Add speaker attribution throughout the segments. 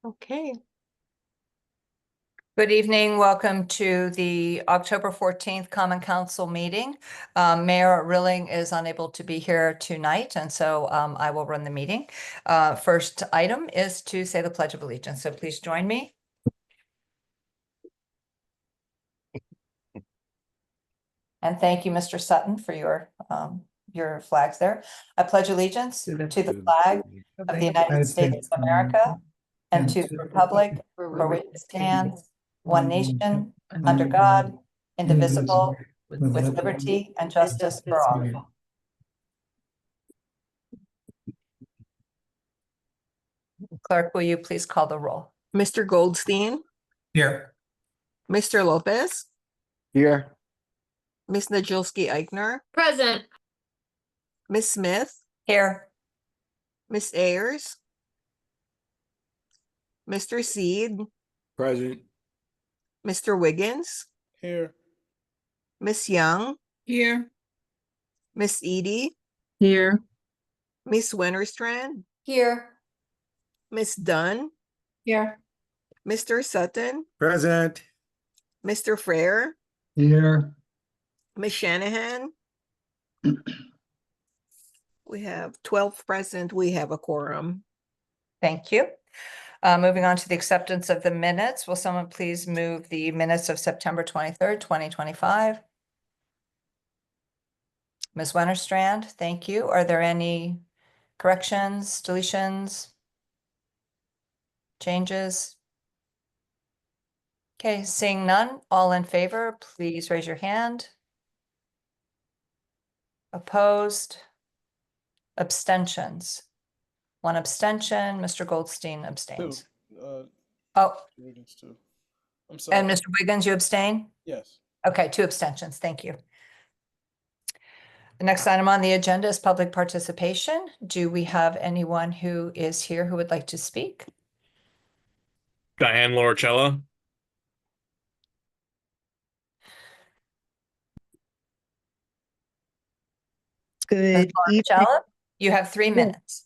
Speaker 1: Okay. Good evening. Welcome to the October 14th Common Council meeting. Mayor Rilling is unable to be here tonight, and so I will run the meeting. First item is to say the Pledge of Allegiance. So please join me. And thank you, Mr. Sutton, for your flags there. I pledge allegiance to the flag of the United States of America and to the republic for which it stands, one nation, under God, indivisible, with liberty and justice for all. Clerk, will you please call the roll?
Speaker 2: Mr. Goldstein,
Speaker 3: Here.
Speaker 2: Mr. Lopez,
Speaker 3: Here.
Speaker 2: Ms. Najolski-Eichner,
Speaker 4: Present.
Speaker 2: Ms. Smith,
Speaker 1: Here.
Speaker 2: Ms. Ayers, Mr. Seed,
Speaker 3: Present.
Speaker 2: Mr. Wiggins,
Speaker 3: Here.
Speaker 2: Ms. Young,
Speaker 4: Here.
Speaker 2: Ms. Edie,
Speaker 4: Here.
Speaker 2: Ms. Winterstrand,
Speaker 4: Here.
Speaker 2: Ms. Dunn,
Speaker 4: Here.
Speaker 2: Mr. Sutton,
Speaker 3: Present.
Speaker 2: Mr. Frere,
Speaker 3: Here.
Speaker 2: Ms. Shanahan. We have 12 present. We have a quorum.
Speaker 1: Thank you. Moving on to the acceptance of the minutes. Will someone please move the minutes of September 23rd, 2025? Ms. Winterstrand, thank you. Are there any corrections, deletions, changes? Okay, seeing none, all in favor, please raise your hand. Opposed? Abstentions? One abstention, Mr. Goldstein abstains. Oh,
Speaker 5: Wiggins too. I'm sorry.
Speaker 1: and Mr. Wiggins, you abstain?
Speaker 5: Yes.
Speaker 1: Okay, two abstentions, thank you. The next item on the agenda is public participation. Do we have anyone who is here who would like to speak?
Speaker 6: Diane Loricella.
Speaker 7: Good evening.
Speaker 1: Marcella, you have 3 minutes.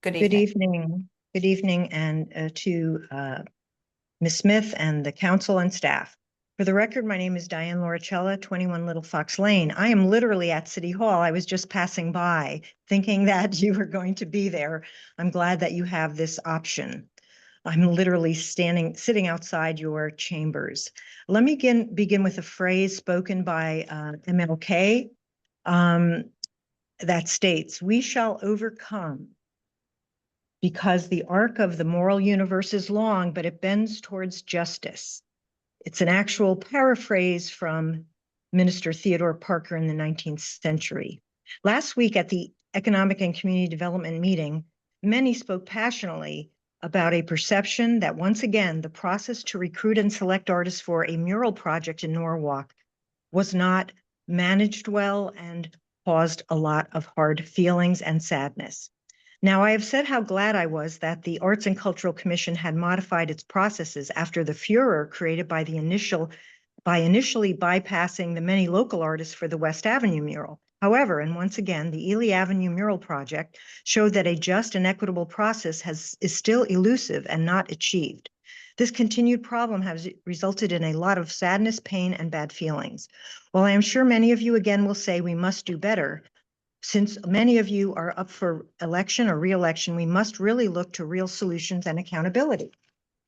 Speaker 1: Good
Speaker 7: Good
Speaker 1: evening.
Speaker 7: evening. Good evening, and to Ms. Smith and the council and staff. For the record, my name is Diane Loricella, 21 Little Fox Lane. I am literally at City Hall. I was just passing by thinking that you were going to be there. I'm glad that you have this option. I'm literally sitting outside your chambers. Let me begin with a phrase spoken by MLK that states, "We shall overcome because the arc of the moral universe is long, but it bends towards justice." It's an actual paraphrase from Minister Theodore Parker in the 19th century. Last week at the Economic and Community Development meeting, many spoke passionately about a perception that once again, the process to recruit and select artists for a mural project in Norwalk was not managed well and caused a lot of hard feelings and sadness. Now, I have said how glad I was that the Arts and Cultural Commission had modified its processes after the furor created by initially bypassing the many local artists for the West Avenue mural. However, and once again, the Ely Avenue mural project showed that a just and equitable process is still elusive and not achieved. This continued problem has resulted in a lot of sadness, pain, and bad feelings. While I am sure many of you again will say we must do better, since many of you are up for election or re-election, we must really look to real solutions and accountability.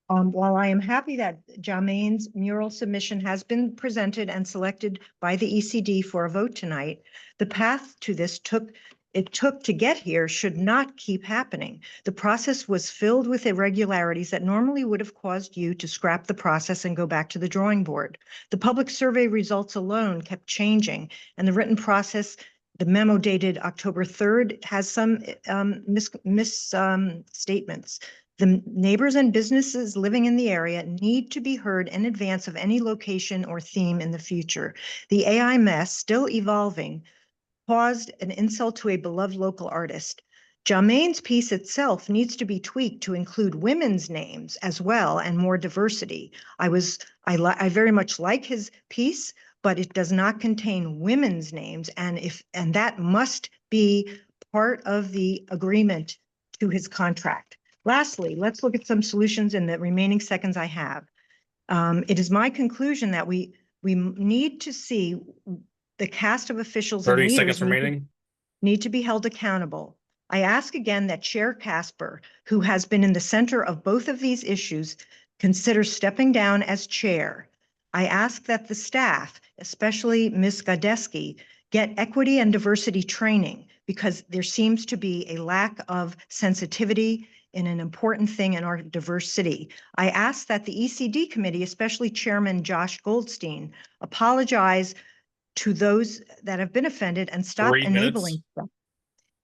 Speaker 7: While I am happy that Jamaine's mural submission has been presented and selected by the ECD for a vote tonight, the path to this took to get here should not keep happening. The process was filled with irregularities that normally would have caused you to scrap the process and go back to the drawing board. The public survey results alone kept changing, and the written process, the memo dated October 3rd, has some misstatements. The neighbors and businesses living in the area need to be heard in advance of any location or theme in the future. The AI mess, still evolving, caused an insult to a beloved local artist. Jamaine's piece itself needs to be tweaked to include women's names as well and more diversity. I very much like his piece, but it does not contain women's names, and that must be part of the agreement to his contract. Lastly, let's look at some solutions in the remaining seconds I have. It is my conclusion that we need to see the cast of officials and
Speaker 3: 30
Speaker 7: leaders
Speaker 3: seconds remaining.
Speaker 7: need to be held accountable. I ask again that Chair Casper, who has been in the center of both of these issues, consider stepping down as chair. I ask that the staff, especially Ms. Gadeski, get equity and diversity training because there seems to be a lack of sensitivity in an important thing in our diverse city. I ask that the ECD committee, especially Chairman Josh Goldstein, apologize to those that have been offended and stop
Speaker 3: 3 minutes.
Speaker 7: enabling them.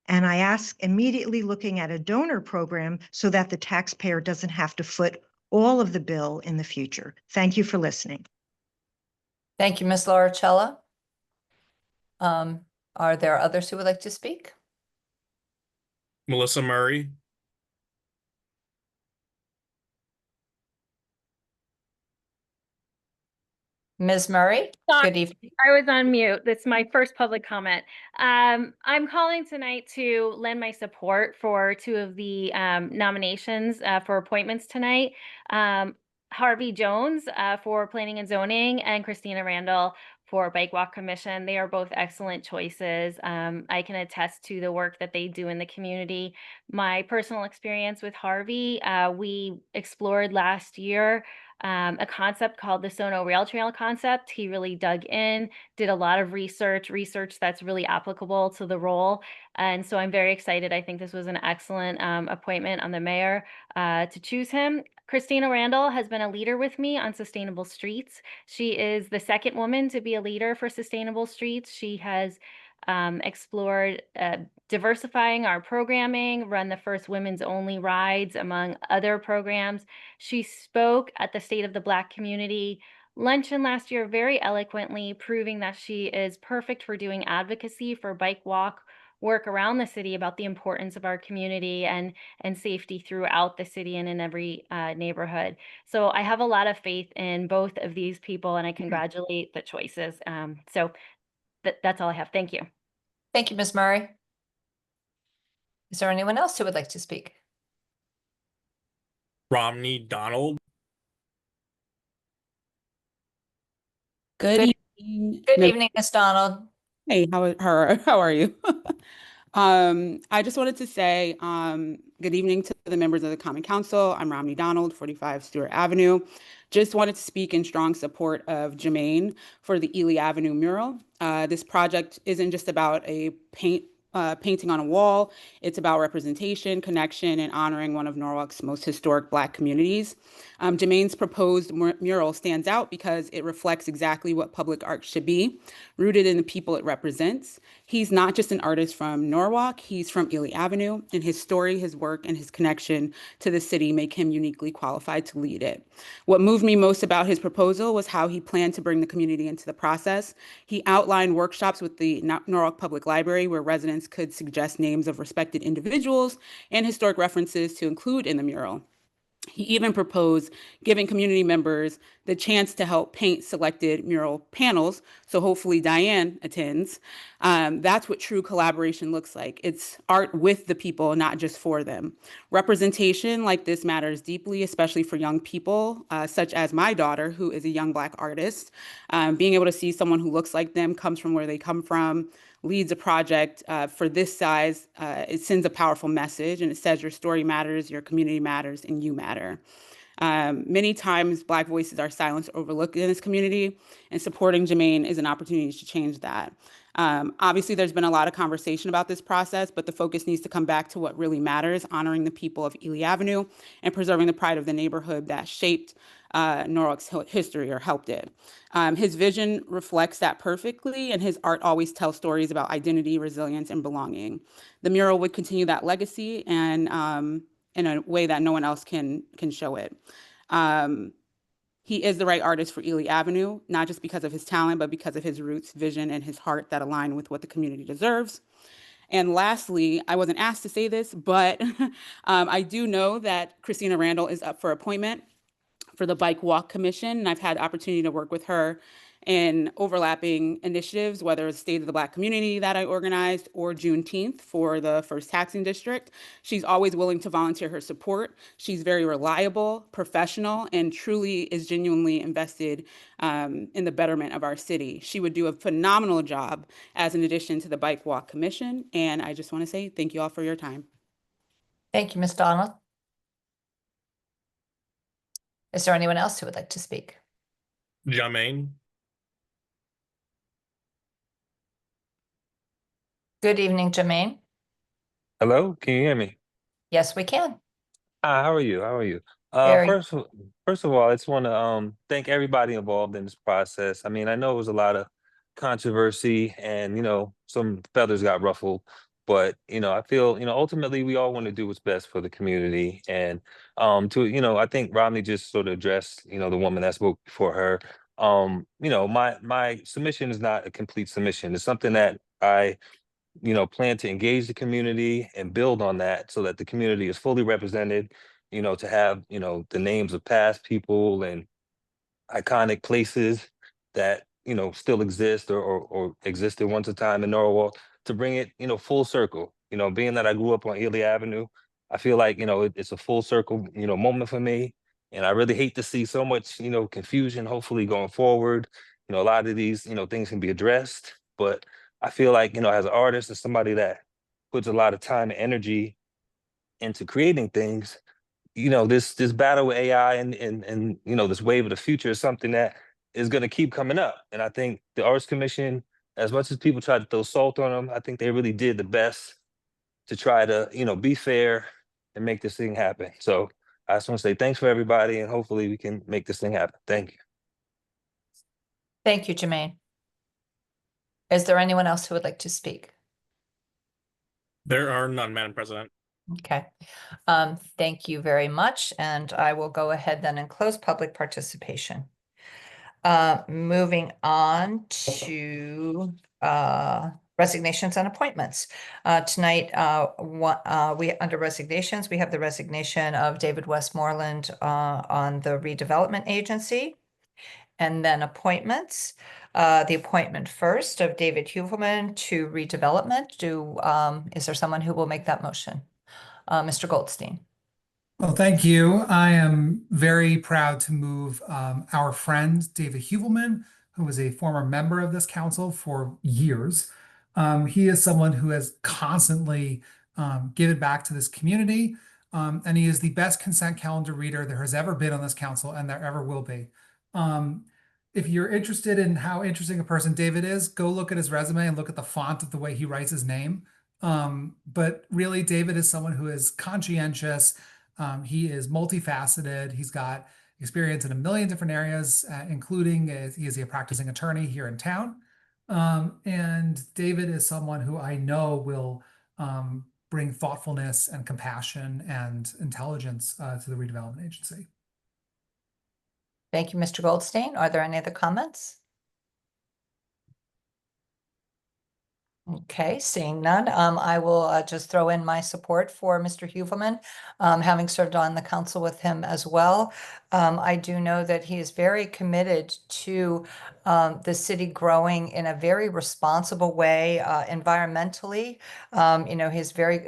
Speaker 7: And I ask immediately looking at a donor program so that the taxpayer doesn't have to foot all of the bill in the future. Thank you for listening.
Speaker 1: Thank you, Ms. Lauricella. Are there others who would like to speak?
Speaker 3: Melissa Murray.
Speaker 1: Ms. Murray,
Speaker 6: Sorry,
Speaker 1: good evening.
Speaker 6: I was on mute. That's my first public comment. I'm calling tonight to lend my support for two of the nominations for appointments tonight. Harvey Jones for Planning and Zoning and Christina Randall for Bike Walk Commission. They are both excellent choices. I can attest to the work that they do in the community. My personal experience with Harvey, we explored last year a concept called the Sono Rail Trail concept. He really dug in, did a lot of research that's really applicable to the role. And so I'm very excited. I think this was an excellent appointment on the mayor to choose him. Christina Randall has been a leader with me on Sustainable Streets. She is the second woman to be a leader for Sustainable Streets. She has explored diversifying our programming, run the first women's only rides, among other programs. She spoke at the State of the Black Community luncheon last year very eloquently, proving that she is perfect for doing advocacy for bike walk work around the city about the importance of our community and safety throughout the city and in every neighborhood. So I have a lot of faith in both of these people and I congratulate the choices. So that's all I have. Thank you.
Speaker 1: Thank you, Ms. Murray. Is there anyone else who would like to speak?
Speaker 3: Romney Donald.
Speaker 1: Good-
Speaker 8: evening.
Speaker 1: Good evening, Ms. Donald.
Speaker 8: Hey, how are you? I just wanted to say good evening to the members of the Common Council. I'm Romney Donald, 45 Stewart Avenue. Just wanted to speak in strong support of Jermaine for the Ely Avenue mural. This project isn't just about a painting on a wall. It's about representation, connection, and honoring one of Norwalk's most historic Black communities. Jermaine's proposed mural stands out because it reflects exactly what public art should be, rooted in the people it represents. He's not just an artist from Norwalk, he's from Ely Avenue, and his story, his work, and his connection to the city make him uniquely qualified to lead it. What moved me most about his proposal was how he planned to bring the community into the process. He outlined workshops with the Norwalk Public Library where residents could suggest names of respected individuals and historic references to include in the mural. He even proposed giving community members the chance to help paint selected mural panels. So hopefully Diane attends. That's what true collaboration looks like. It's art with the people, not just for them. Representation like this matters deeply, especially for young people, such as my daughter, who is a young Black artist. Being able to see someone who looks like them, comes from where they come from, leads a project for this size, it sends a powerful message and it says your story matters, your community matters, and you matter. Many times Black voices are silenced or overlooked in this community, and supporting Jermaine is an opportunity to change that. Obviously, there's been a lot of conversation about this process, but the focus needs to come back to what really matters, honoring the people of Ely Avenue and preserving the pride of the neighborhood that shaped Norwalk's history or helped it. His vision reflects that perfectly, and his art always tells stories about identity, resilience, and belonging. The mural would continue that legacy and in a way that no one else can show it. He is the right artist for Ely Avenue, not just because of his talent, but because of his roots, vision, and his heart that align with what the community deserves. And lastly, I wasn't asked to say this, but I do know that Christina Randall is up for appointment for the Bike Walk Commission, and I've had the opportunity to work with her in overlapping initiatives, whether it's State of the Black Community that I organized or Juneteenth for the first taxing district. She's always willing to volunteer her support. She's very reliable, professional, and truly is genuinely invested in the betterment of our city. She would do a phenomenal job as an addition to the Bike Walk Commission. And I just want to say thank you all for your time.
Speaker 1: Thank you, Ms. Donald. Is there anyone else who would like to speak?
Speaker 5: Jermaine.
Speaker 1: Good evening, Jermaine.
Speaker 9: Hello, can you hear me?
Speaker 1: Yes, we can.
Speaker 9: How are you? How are you?
Speaker 1: Very-
Speaker 9: First of all, I just want to thank everybody involved in this process. I mean, I know it was a lot of controversy and, you know, some feathers got ruffled, but, you know, I feel, you know, ultimately we all want to do what's best for the community. And you know, I think Romney just sort of addressed, you know, the woman that spoke before her. You know, my submission is not a complete submission. It's something that I plan to engage the community and build on that so that the community is fully represented, you know, to have, you know, the names of past people and iconic places that, you know, still exist or existed once a time in Norwalk, to bring it, you know, full circle. You know, being that I grew up on Ely Avenue, I feel like, you know, it's a full circle, you know, moment for me. And I really hate to see so much, you know, confusion, hopefully going forward. You know, a lot of these, you know, things can be addressed, but I feel like, you know, as an artist and somebody that puts a lot of time and energy into creating things, you know, this battle with AI and you know, this wave of the future is something that is going to keep coming up. And I think the Arts Commission, as much as people try to throw salt on them, I think they really did the best to try to, you know, be fair and make this thing happen. So I just want to say thanks for everybody, and hopefully we can make this thing happen. Thank you.
Speaker 1: Thank you, Jermaine. Is there anyone else who would like to speak?
Speaker 5: There are none, Madam President.
Speaker 1: Okay. Thank you very much. And I will go ahead then and close public participation. Moving on to resignations and appointments. Tonight, under resignations, we have the resignation of David Westmoreland on the redevelopment agency. And then appointments, the appointment first of David Huvelman to redevelopment. Is there someone who will make that motion? Mr. Goldstein.
Speaker 10: Well, thank you. I am very proud to move our friend David Huvelman, who was a former member of this council for years. He is someone who has constantly given back to this community, and he is the best consent calendar reader there has ever been on this council and there ever will be. If you're interested in how interesting a person David is, go look at his resume and look at the font of the way he writes his name. But really, David is someone who is conscientious. He is multifaceted. He's got experience in a million different areas, including he is a practicing attorney here in town. And David is someone who I know will bring thoughtfulness and compassion and intelligence to the redevelopment agency.
Speaker 1: Thank you, Mr. Goldstein. Are there any other comments? Okay, seeing none, I will just throw in my support for Mr. Huvelman, having served on the council with him as well. I do know that he is very committed to the city growing in a very responsible way, environmentally. You know, he's very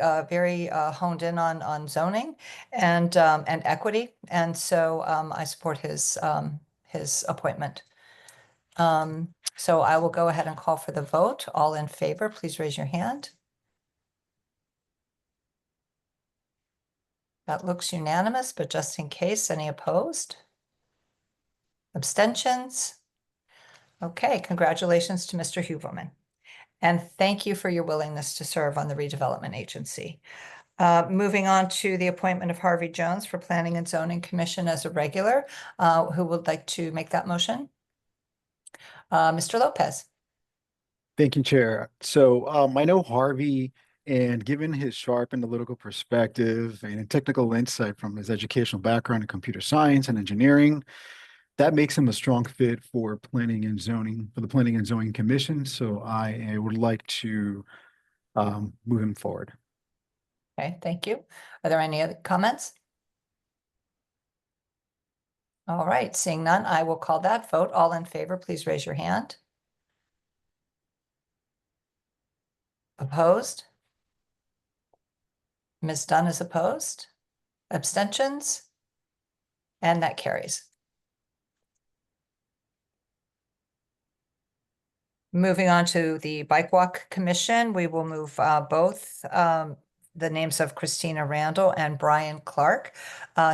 Speaker 1: honed in on zoning and equity, and so I support his appointment. So I will go ahead and call for the vote. All in favor, please raise your hand. That looks unanimous, but just in case, any opposed? Abstentions? Okay, congratulations to Mr. Huvelman. And thank you for your willingness to serve on the redevelopment agency. Moving on to the appointment of Harvey Jones for Planning and Zoning Commission as a regular. Who would like to make that motion? Mr. Lopez.
Speaker 11: Thank you, Chair. So I know Harvey, and given his sharp analytical perspective and technical insight from his educational background in computer science and engineering, that makes him a strong fit for planning and zoning, for the Planning and Zoning Commission. So I would like to move him forward.
Speaker 1: Okay, thank you. Are there any other comments? All right, seeing none, I will call that vote. All in favor, please raise your hand. Opposed? Ms. Dunn is opposed. Abstentions? And that carries. Moving on to the Bike Walk Commission, we will move both the names of Christina Randall and Brian Clark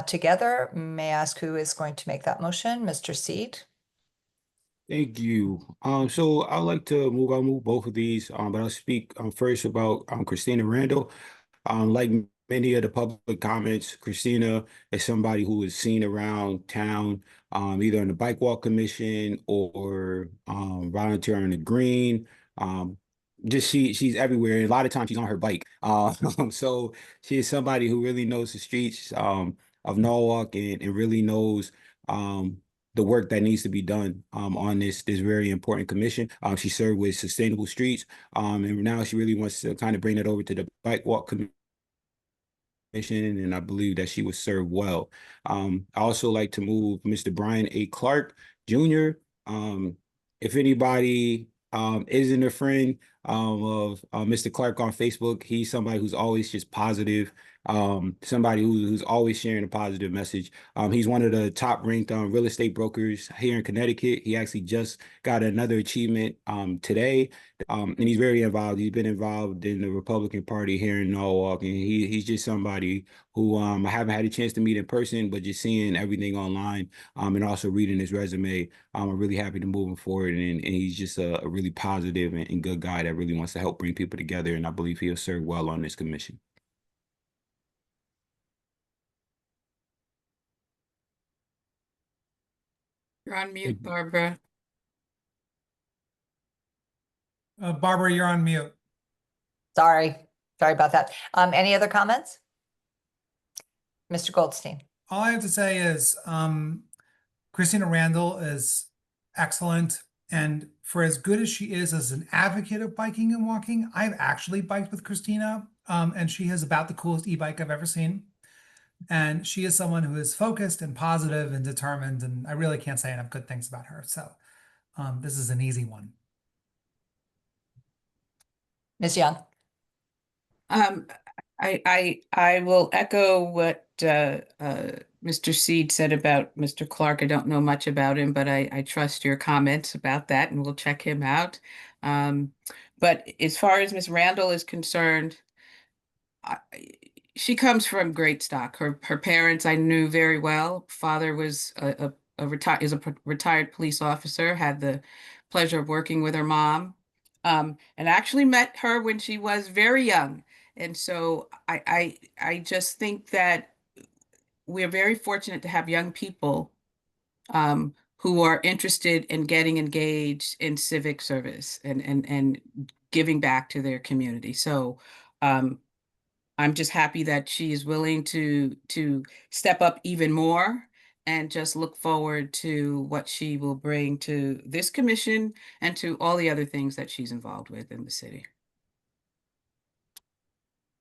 Speaker 1: together. May I ask who is going to make that motion? Mr. Seed?
Speaker 3: Thank you. So I'll move both of these, but I'll speak first about Christina Randall. Like many of the public comments, Christina is somebody who is seen around town, either in the Bike Walk Commission or volunteer on the green. She's everywhere. A lot of times she's on her bike. So she is somebody who really knows the streets of Norwalk and really knows the work that needs to be done on this very important commission. She served with Sustainable Streets, and now she really wants to kind of bring it over to the Bike Walk Commission, and I believe that she was served well. I also like to move Mr. Brian A. Clark Jr. If anybody isn't a friend of Mr. Clark on Facebook, he's somebody who's always just positive, somebody who's always sharing a positive message. He's one of the top ranked real estate brokers here in Connecticut. He actually just got another achievement today, and he's very involved. He's been involved in the Republican Party here in Norwalk, and he's just somebody who I haven't had a chance to meet in person, but just seeing everything online and also reading his resume, I'm really happy to move him forward, and he's just a really positive and good guy that really wants to help bring people together, and I believe he'll serve well on this commission.
Speaker 4: You're on mute, Barbara.
Speaker 10: Barbara, you're on mute.
Speaker 1: Sorry about that. Any other comments? Mr. Goldstein?
Speaker 10: All I have to say is Christina Randall is excellent. And for as good as she is as an advocate of biking and walking, I've actually biked with Christina, and she has about the coolest e-bike I've ever seen. And she is someone who is focused and positive and determined, and I really can't say enough good things about her. So this is an easy one.
Speaker 1: Ms. Young?
Speaker 4: I will echo what Mr. Seed said about Mr. Clark. I don't know much about him, but I trust your comments about that, and we'll check him out. But as far as Ms. Randall is concerned, she comes from great stock. Her parents I knew very well. Father was a retired police officer. Had the pleasure of working with her mom, and actually met her when she was very young. And so I just think that we're very fortunate to have young people who are interested in getting engaged in civic service and giving back to their community. So I'm just happy that she is willing to step up even more, and just look forward to what she will bring to this commission and to all the other things that she's involved with in the city.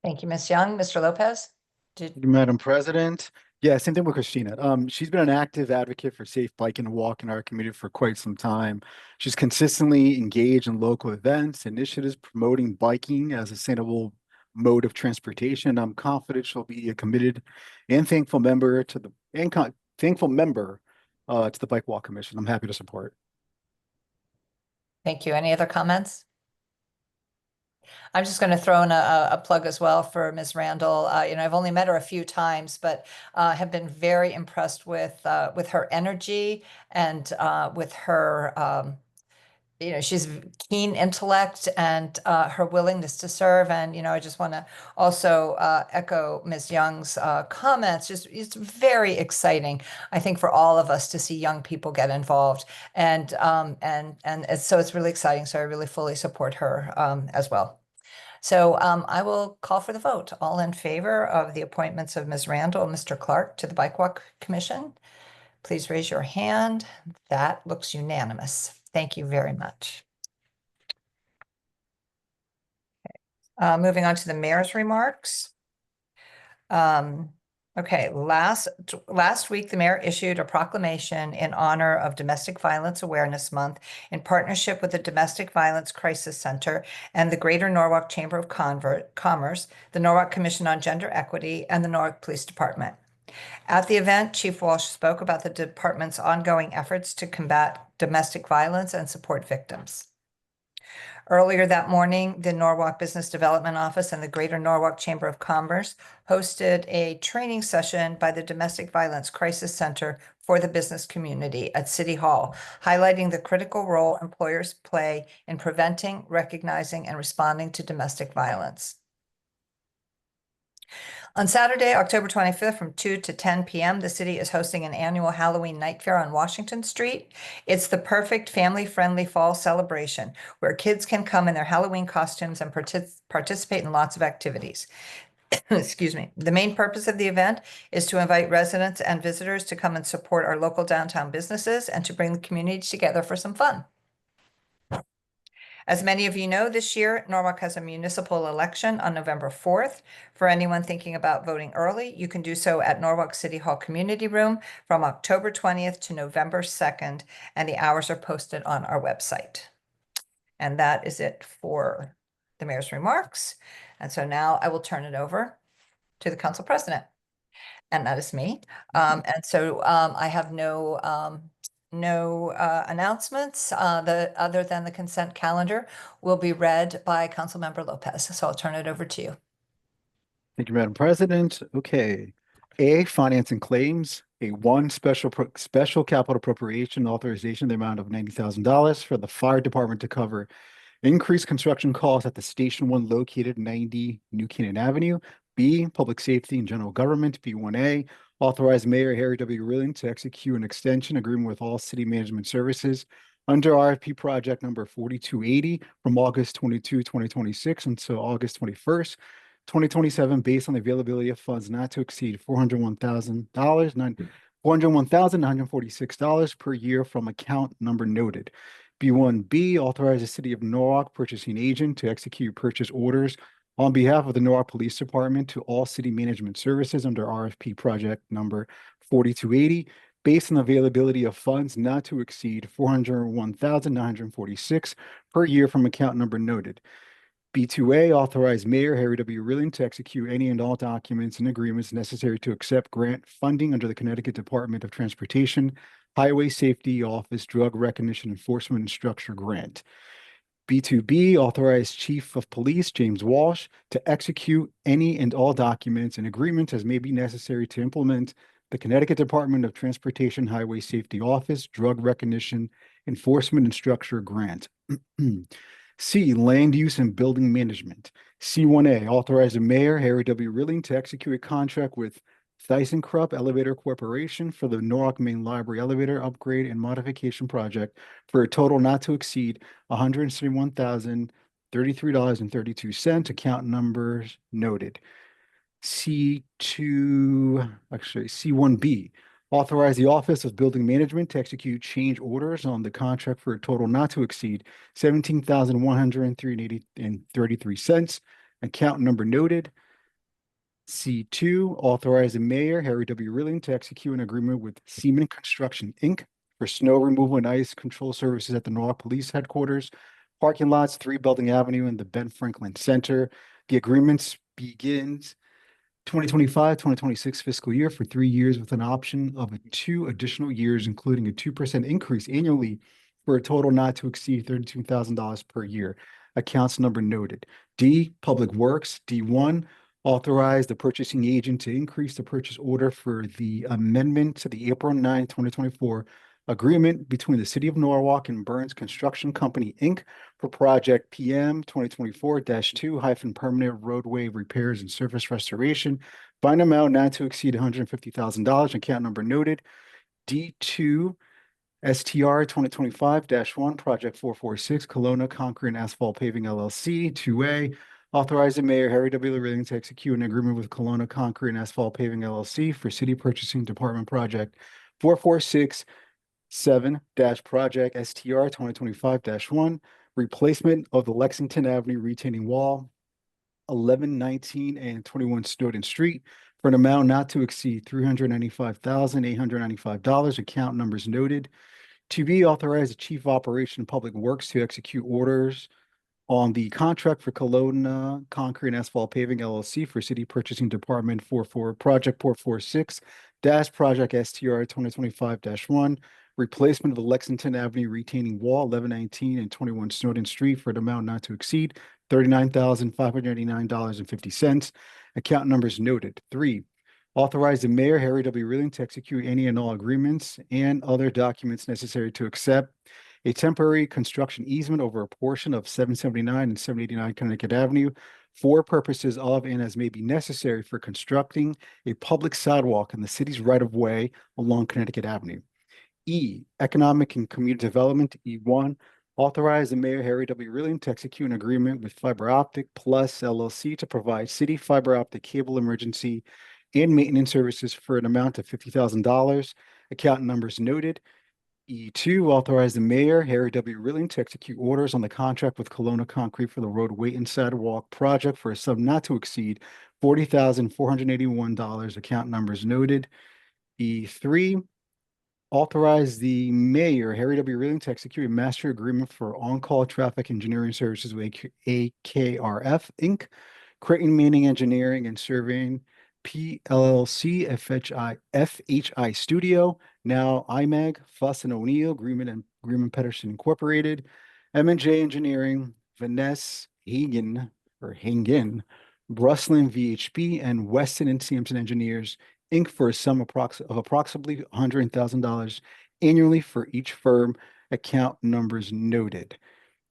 Speaker 1: Thank you, Ms. Young. Mr. Lopez?
Speaker 11: Thank you, Madam President. Yeah, same thing with Christina. She's been an active advocate for safe biking and walk in our community for quite some time. She's consistently engaged in local events, initiatives promoting biking as a sustainable mode of transportation. I'm confident she'll be a committed and thankful member to the Bike Walk Commission. I'm happy to support.
Speaker 1: Thank you. Any other comments? I'm just going to throw in a plug as well for Ms. Randall. I've only met her a few times, but have been very impressed with her energy and with her, she's keen intellect and her willingness to serve. And, I just want to also echo Ms. Young's comments. It's very exciting, I think, for all of us to see young people get involved. And so it's really exciting. So I really fully support her as well. So I will call for the vote. All in favor of the appointments of Ms. Randall and Mr. Clark to the Bike Walk Commission, please raise your hand. That looks unanimous. Thank you very much. Okay. Moving on to the mayor's remarks. Okay, last week, the mayor issued a proclamation in honor of Domestic Violence Awareness Month in partnership with the Domestic Violence Crisis Center and the Greater Norwalk Chamber of Commerce, the Norwalk Commission on Gender Equity, and the Norwalk Police Department. At the event, Chief Walsh spoke about the department's ongoing efforts to combat domestic violence and support victims. Earlier that morning, the Norwalk Business Development Office and the Greater Norwalk Chamber of Commerce hosted a training session by the Domestic Violence Crisis Center for the business community at City Hall, highlighting the critical role employers play in preventing, recognizing, and responding to domestic violence. On Saturday, October 25th, from 2 to 10 p.m., the city is hosting an annual Halloween night fair on Washington Street. It's the perfect family-friendly fall celebration where kids can come in their Halloween costumes and participate in lots of activities. Excuse me. The main purpose of the event is to invite residents and visitors to come and support our local downtown businesses and to bring the community together for some fun. As many of you know, this year, Norwalk has a municipal election on November 4th. For anyone thinking about voting early, you can do so at Norwalk City Hall Community Room from October 20th to November 2nd, and the hours are posted on our website. And that is it for the mayor's remarks. And so now I will turn it over to the council president, and that is me. I have no announcements other than the consent calendar will be read by Councilmember Lopez. So I'll turn it over to you.
Speaker 11: Thank you, Madam President. Okay. A, finance and claims. A1, special capital appropriation authorization, the amount of $90,000 for the fire department to cover increased construction costs at the Station 1 located 90 New Canaan Avenue. B, public safety and general government. B1A, authorize Mayor Harry W. Rilling to execute an extension agreement with all city management services under RFP project number 4280 from August 22, 2026 until August 21st, 2027, based on the availability of funds not to exceed $401,946 per year from account number noted. B1B, authorize the City of Norwalk purchasing agent to execute purchase orders on behalf of the Norwalk Police Department to all city management services under RFP project number 4280, based on the availability of funds not to exceed $401,946 per year from account number noted. B2A, authorize Mayor Harry W. Rilling to execute any and all documents and agreements necessary to accept grant funding under the Connecticut Department of Transportation Highway Safety Office Drug Recognition Enforcement and Structure Grant. B2B, authorize Chief of Police James Walsh to execute any and all documents and agreements as may be necessary to implement the Connecticut Department of Transportation Highway Safety Office Drug Recognition Enforcement and Structure Grant. C, land use and building management. C1A, authorize the Mayor Harry W. Rilling to execute a contract with ThyssenKrupp Elevator Corporation for the Norwalk Main Library Elevator Upgrade and Modification Project for a total not to exceed $171,033.32, account numbers noted. C1B, authorize the Office of Building Management to execute change orders on the contract for a total not to exceed $17,103.33, account number noted. C2, authorize the Mayor Harry W. Rilling to execute an agreement with Seaman Construction, Inc. for snow removal and ice control services at the Norwalk Police Headquarters, parking lots, 3 Belding Avenue and the Ben Franklin Center. The agreements begins 2025-2026 fiscal year for 3 years with an option of 2 additional years, including a 2% increase annually for a total not to exceed $32,000 per year. Accounts number noted. D, Public Works. D1, authorize the purchasing agent to increase the purchase order for the amendment to the April 9, 2024 agreement between the City of Norwalk and Burns Construction Company, Inc. for project PM 2024-2 permanent roadway repairs and surface restoration by an amount not to exceed $150,000, account number noted. D2, STR 2025-1, project 446, Kelowna Concrete and Asphalt Paving LLC. 2A, authorize the Mayor Harry W. Rilling to execute an agreement with Kelowna Concrete and Asphalt Paving LLC for City Purchasing Department project 446-7 project STR 2025-1, replacement of the Lexington Avenue retaining wall, 11, 19, and 21 Snowden Street for an amount not to exceed $395,895. Account numbers noted. To be authorized, the Chief of Operation and Public Works to execute orders on the contract for Kelowna Concrete and Asphalt Paving LLC for City Purchasing Department for Project 446 Project STR 2025-1, replacement of the Lexington Avenue retaining wall, 1119 and 21 Snowden Street for an amount not to exceed $39,589.50. Account numbers noted. 3, authorize the mayor, Harry W. Rilling, to execute any and all agreements and other documents necessary to accept a temporary construction easement over a portion of 779 and 789 Connecticut Avenue for purposes of and as may be necessary for constructing a public sidewalk in the city's right-of-way along Connecticut Avenue. E, economic and community development. E1, authorize the mayor, Harry W. Rilling, to execute an agreement with Fiber Optic Plus LLC to provide city fiber optic cable emergency and maintenance services for an amount of $50,000. Account numbers noted. E2, authorize the mayor, Harry W. Rilling, to execute orders on the contract with Kelowna Concrete for the roadway and sidewalk project for a sum not to exceed $40,481. Account numbers noted. E3, authorize the mayor, Harry W. Rilling, to execute a master agreement for on-call traffic engineering services with AKRF Inc., Creighton Manning Engineering and Surveying, PLLC, FHI Studio, now IMAG, Fuss and O'Neill, Greenman Pedersen Incorporated, M&J Engineering, Vanessa Hagen, Bruslin VHB, and Weston and Sampson Engineers, Inc. for a sum of approximately $100,000 annually for each firm. Account numbers noted.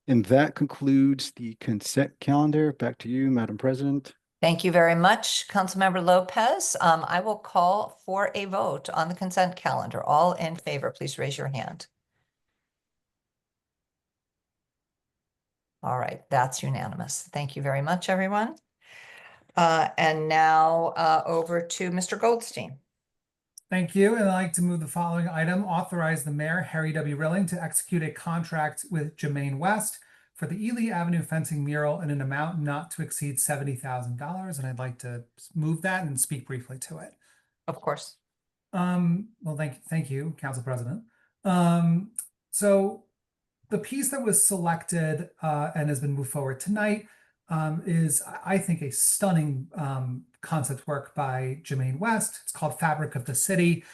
Speaker 11: And that concludes the consent calendar. Back to you, Madam President.
Speaker 1: Thank you very much, Councilmember Lopez. I will call for a vote on the consent calendar. All in favor, please raise your hand. All right, that's unanimous. Thank you very much, everyone. And now over to Mr. Goldstein.
Speaker 10: Thank you. And I'd like to move the following item: authorize the mayor, Harry W. Rilling, to execute a contract with Jermaine West for the Ely Avenue fencing mural in an amount not to exceed $70,000. And I'd like to move that and speak briefly to it.
Speaker 1: Of course.
Speaker 10: Well, thank you, Council President. So the piece that was selected and has been moved forward tonight is, I think, a stunning concept work by Jermaine West. It's called Fabric of the City.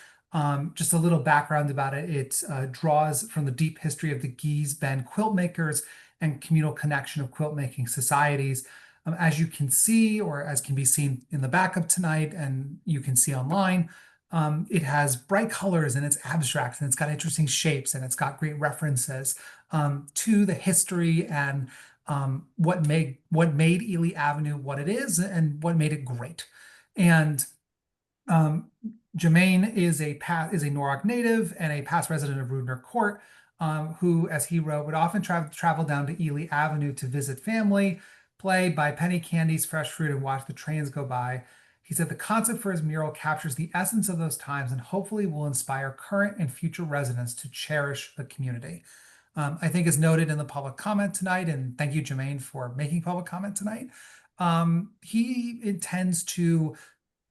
Speaker 10: Just a little background about it. It draws from the deep history of the Gee's Bend quilt makers and communal connection of quilt making societies. As you can see, or as can be seen in the backup tonight, and you can see online, it has bright colors and it's abstract and it's got interesting shapes and it's got great references to the history and what made Ely Avenue what it is and what made it great. And Jermaine is a Norwalk native and a past resident of Rudner Court, who, as he wrote, would often travel down to Ely Avenue to visit family, play, buy penny candies, fresh fruit, and watch the trains go by. He said the concept for his mural captures the essence of those times and hopefully will inspire current and future residents to cherish the community. I think, as noted in the public comment tonight, and thank you, Jermaine, for making public comment tonight, he intends to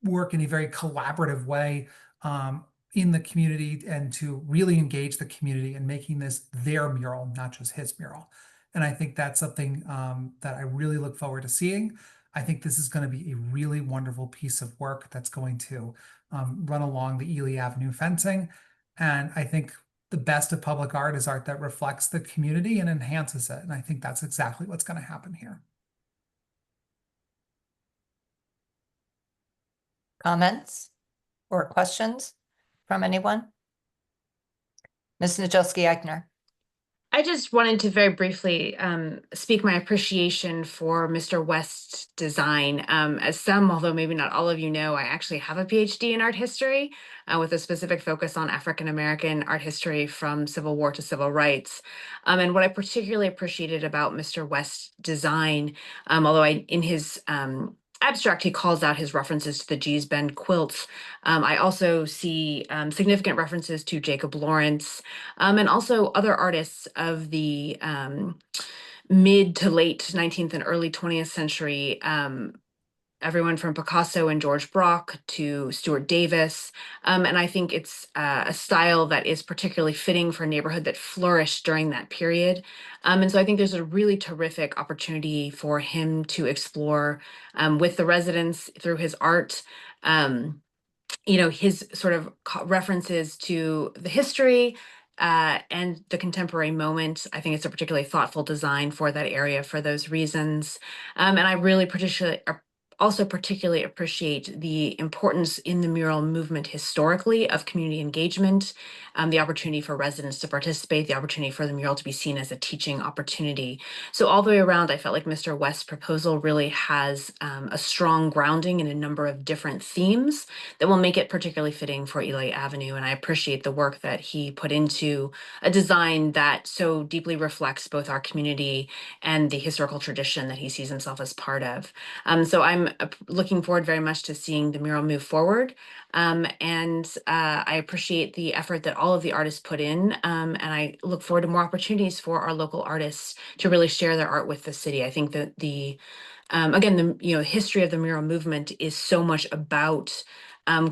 Speaker 10: work in a very collaborative way in the community and to really engage the community in making this their mural, not just his mural. And I think that's something that I really look forward to seeing. I think this is going to be a really wonderful piece of work that's going to run along the Ely Avenue fencing. And I think the best of public art is art that reflects the community and enhances it. And I think that's exactly what's going to happen here.
Speaker 1: Comments or questions from anyone? Ms. Najolski-Eichner.
Speaker 12: I just wanted to very briefly speak my appreciation for Mr. West's design. As some, although maybe not all of you know, I actually have a PhD in art history with a specific focus on African-American art history from Civil War to Civil Rights. And what I particularly appreciated about Mr. West's design, although in his abstract, he calls out his references to the Gee's Bend quilts. I also see significant references to Jacob Lawrence and also other artists of the mid to late 19th and early 20th century everyone from Picasso and George Brock to Stuart Davis. And I think it's a style that is particularly fitting for a neighborhood that flourished during that period. And so I think there's a really terrific opportunity for him to explore with the residents through his art. His sort of references to the history and the contemporary moment. I think it's a particularly thoughtful design for that area for those reasons. And I really particularly appreciate the importance in the mural movement historically of community engagement, the opportunity for residents to participate, the opportunity for the mural to be seen as a teaching opportunity. So all the way around, I felt like Mr. West's proposal really has a strong grounding in a number of different themes that will make it particularly fitting for Ely Avenue. And I appreciate the work that he put into a design that so deeply reflects both our community and the historical tradition that he sees himself as part of. So I'm looking forward very much to seeing the mural move forward. I appreciate the effort that all of the artists put in. And I look forward to more opportunities for our local artists to really share their art with the city. I think that the history of the mural movement is so much about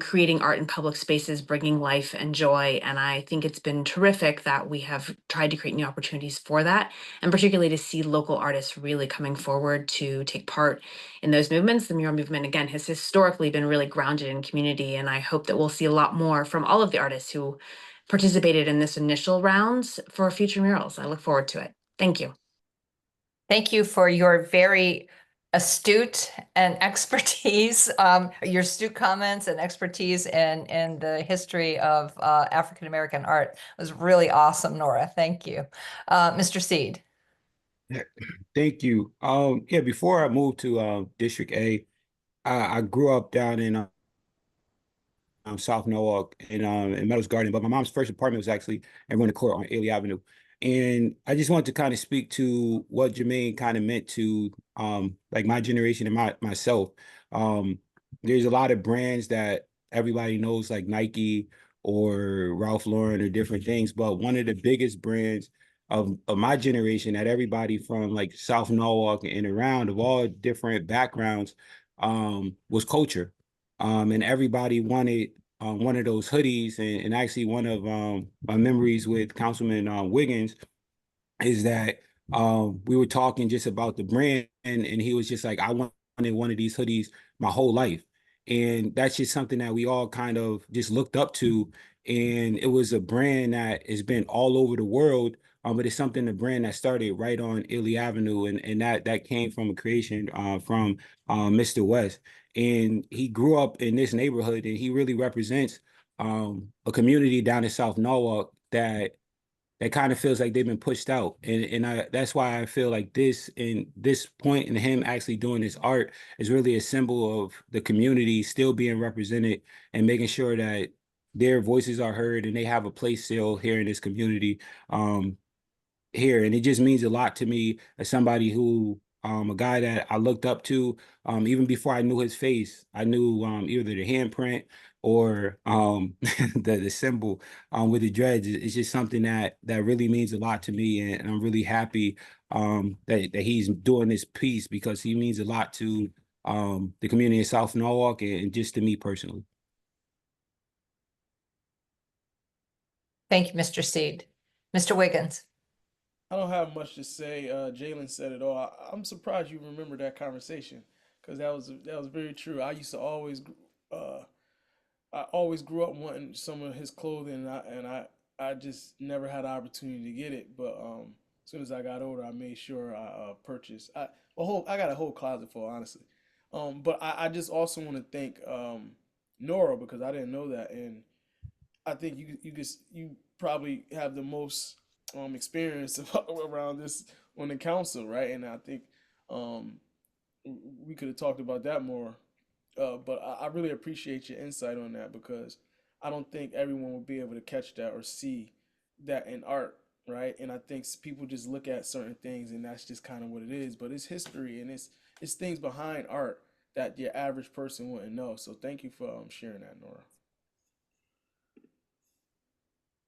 Speaker 12: creating art in public spaces, bringing life and joy. And I think it's been terrific that we have tried to create new opportunities for that, and particularly to see local artists really coming forward to take part in those movements. The mural movement, again, has historically been really grounded in community, and I hope that we'll see a lot more from all of the artists who participated in this initial round for future murals. I look forward to it. Thank you.
Speaker 1: Thank you for your very astute and expertise, your astute comments and expertise in the history of African-American art. It was really awesome, Nora. Thank you. Mr. Seed.
Speaker 3: Yeah, thank you. Before I moved to District A, I grew up down in South Norwalk in Meadows Garden, but my mom's first apartment was actually in Winter Court on Ely Avenue. And I just wanted to kind of speak to what Jermaine kind of meant to like my generation and myself. There's a lot of brands that everybody knows, like Nike or Ralph Lauren or different things, but one of the biggest brands of my generation that everybody from like South Norwalk and around of all different backgrounds was Culture. And everybody wanted one of those hoodies. And actually one of my memories with Councilman Wiggins is that we were talking just about the brand, and he was just like, I wanted one of these hoodies my whole life. And that's just something that we all kind of just looked up to. And it was a brand that has been all over the world, but it's the brand that started right on Ely Avenue, and that came from a creation from Mr. West. And he grew up in this neighborhood, and he really represents a community down in South Norwalk that kind of feels like they've been pushed out. And that's why I feel like this point in him actually doing this art is really a symbol of the community still being represented and making sure that their voices are heard and they have a place still here in this community here. And it just means a lot to me as somebody who a guy that I looked up to, even before I knew his face. I knew either the handprint or the symbol with the dreads. It's just something that really means a lot to me, and I'm really happy that he's doing this piece, because he means a lot to the community in South Norwalk and just to me personally.
Speaker 1: Thank you, Mr. Seed. Mr. Wiggins.
Speaker 13: I don't have much to say. Jalen said it all. I'm surprised you remember that conversation, because that was very true. I used to always, I always grew up wanting some of his clothing, and I just never had the opportunity to get it. But as soon as I got older, I made sure I purchased. I got a whole closet full, honestly. But I just also want to thank Nora, because I didn't know that, and I think you probably have the most experience around this on the council, right? And I think we could have talked about that more, but I really appreciate your insight on that, because I don't think everyone will be able to catch that or see that in art, right? And I think people just look at certain things and that's just kind of what it is, but it's history and it's things behind art that your average person wouldn't know. So thank you for sharing that, Nora.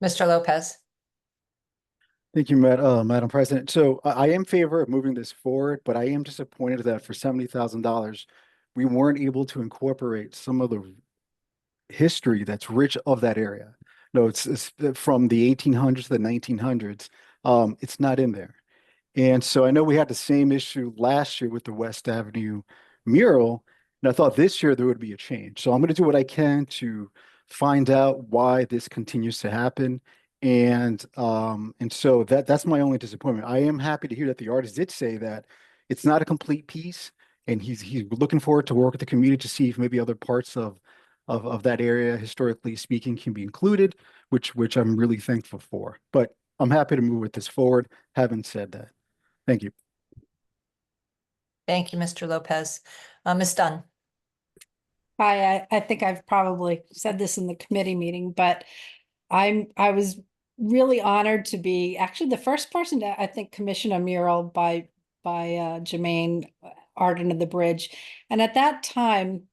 Speaker 1: Mr. Lopez.
Speaker 11: Thank you, Madam President. So I am in favor of moving this forward, but I am disappointed that for $70,000, we weren't able to incorporate some of the history that's rich of that area. No, it's from the 1800s to the 1900s. It's not in there. And so I know we had the same issue last year with the West Avenue mural, and I thought this year there would be a change. So I'm going to do what I can to find out why this continues to happen. And so that's my only disappointment. I am happy to hear that the artist did say that it's not a complete piece, and he's looking forward to work with the community to see if maybe other parts of that area, historically speaking, can be included, which I'm really thankful for. But I'm happy to move with this forward. Having said that, thank you.
Speaker 1: Thank you, Mr. Lopez. Ms. Dunn.
Speaker 14: Hi, I think I've probably said this in the committee meeting, but I was really honored to be actually the first person to, I think, commission a mural by Jermaine Art Under the Bridge. And at that time,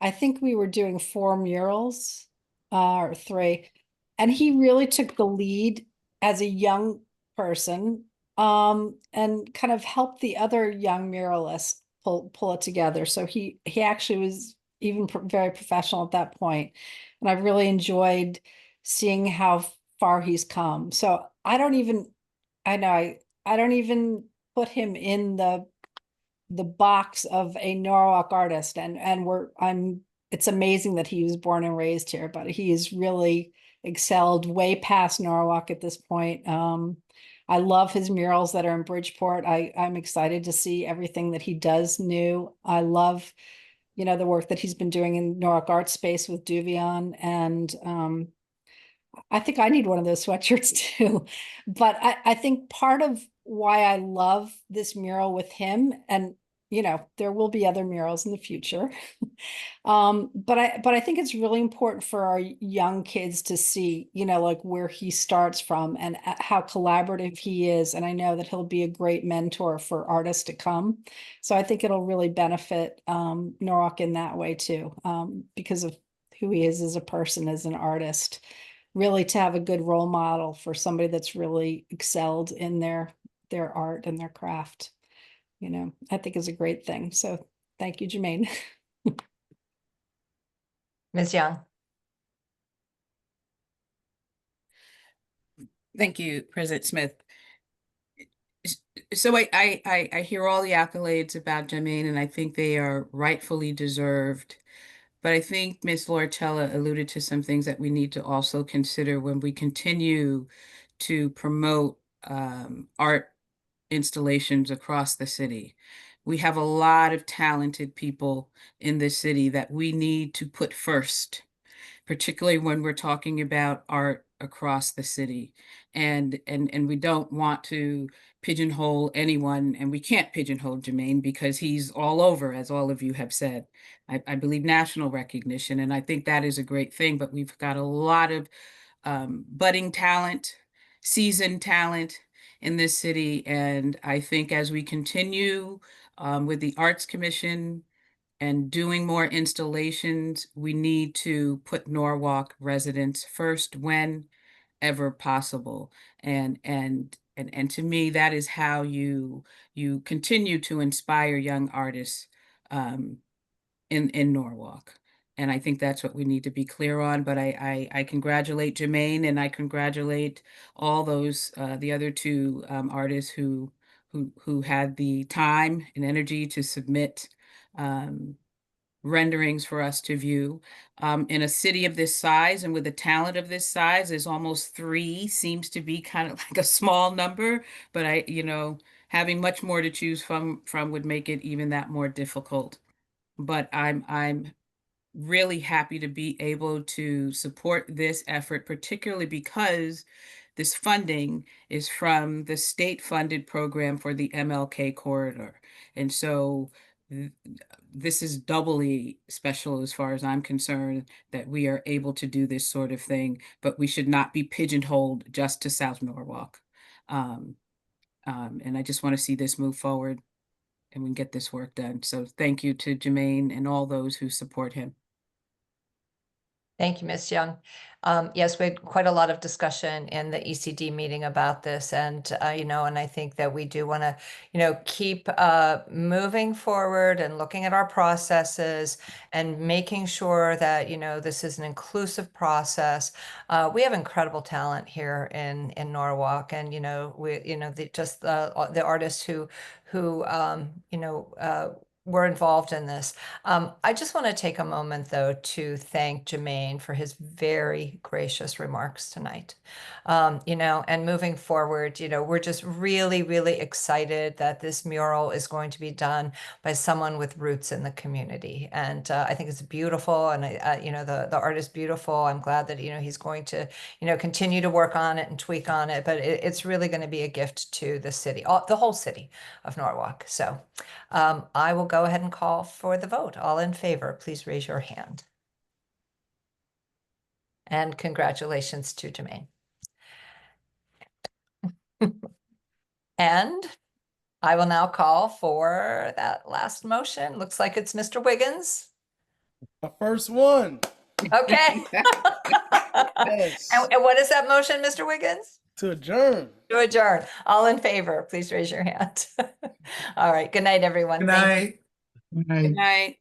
Speaker 14: I think we were doing 4 murals or 3, and he really took the lead as a young person and kind of helped the other young muralists pull it together. So he actually was even very professional at that point. And I really enjoyed seeing how far he's come. So I don't even put him in the box of a Norwalk artist, and it's amazing that he was born and raised here, but he is really excelled way past Norwalk at this point. I love his murals that are in Bridgeport. I'm excited to see everything that he does new. I love, the work that he's been doing in Norwalk Art Space with Duvion, and I think I need one of those sweatshirts too. But I think part of why I love this mural with him, and there will be other murals in the future. But I think it's really important for our young kids to see, like where he starts from and how collaborative he is. And I know that he'll be a great mentor for artists to come. So I think it'll really benefit Norwalk in that way too, because of who he is as a person, as an artist. Really to have a good role model for somebody that's really excelled in their art and their craft, I think is a great thing. So thank you, Jermaine.
Speaker 1: Ms. Young.
Speaker 4: Thank you, President Smith. So I hear all the accolades about Jermaine, and I think they are rightfully deserved. But I think Ms. Lortella alluded to some things that we need to also consider when we continue to promote art installations across the city. We have a lot of talented people in this city that we need to put first, particularly when we're talking about art across the city. And we don't want to pigeonhole anyone, and we can't pigeonhole Jermaine because he's all over, as all of you have said. I believe national recognition, and I think that is a great thing, but we've got a lot of budding talent, seasoned talent in this city. And I think as we continue with the Arts Commission and doing more installations, we need to put Norwalk residents first whenever possible. And to me, that is how you continue to inspire young artists in Norwalk. And I think that's what we need to be clear on. But I congratulate Jermaine, and I congratulate all those the other 2 artists who had the time and energy to submit renderings for us to view. In a city of this size and with a talent of this size, there's almost 3 seems to be kind of like a small number, but having much more to choose from would make it even that more difficult. But I'm really happy to be able to support this effort, particularly because this funding is from the state-funded program for the MLK corridor. And so this is doubly special as far as I'm concerned, that we are able to do this sort of thing, but we should not be pigeonholed just to South Norwalk. And I just want to see this move forward and we can get this work done. So thank you to Jermaine and all those who support him.
Speaker 1: Thank you, Ms. Young. Yes, we had quite a lot of discussion in the ECD meeting about this, and you know, and I think that we do want to, you know, keep moving forward and looking at our processes and making sure that, you know, this is an inclusive process. We have incredible talent here in Norwalk, and you know, the artists who you know, were involved in this. I just want to take a moment, though, to thank Jermaine for his very gracious remarks tonight. You know, and moving forward, you know, we're just really, really excited that this mural is going to be done by someone with roots in the community. And I think it's beautiful. And, you know, the art is beautiful. I'm glad that, you know, he's going to, you know, continue to work on it and tweak on it. But it's really going to be a gift to the city, the whole city of Norwalk. So I will go ahead and call for the vote. All in favor, please raise your hand. And congratulations to Jermaine. And I will now call for that last motion. Looks like it's Mr. Wiggins.
Speaker 13: My first one.
Speaker 1: Okay.
Speaker 13: Yes.
Speaker 1: And what is that motion, Mr. Wiggins?
Speaker 13: To adjourn.
Speaker 1: To adjourn. All in favor, please raise your hand. All right. Good night, everyone.
Speaker 10: Good
Speaker 1: Thank you.
Speaker 10: night.
Speaker 8: Good night.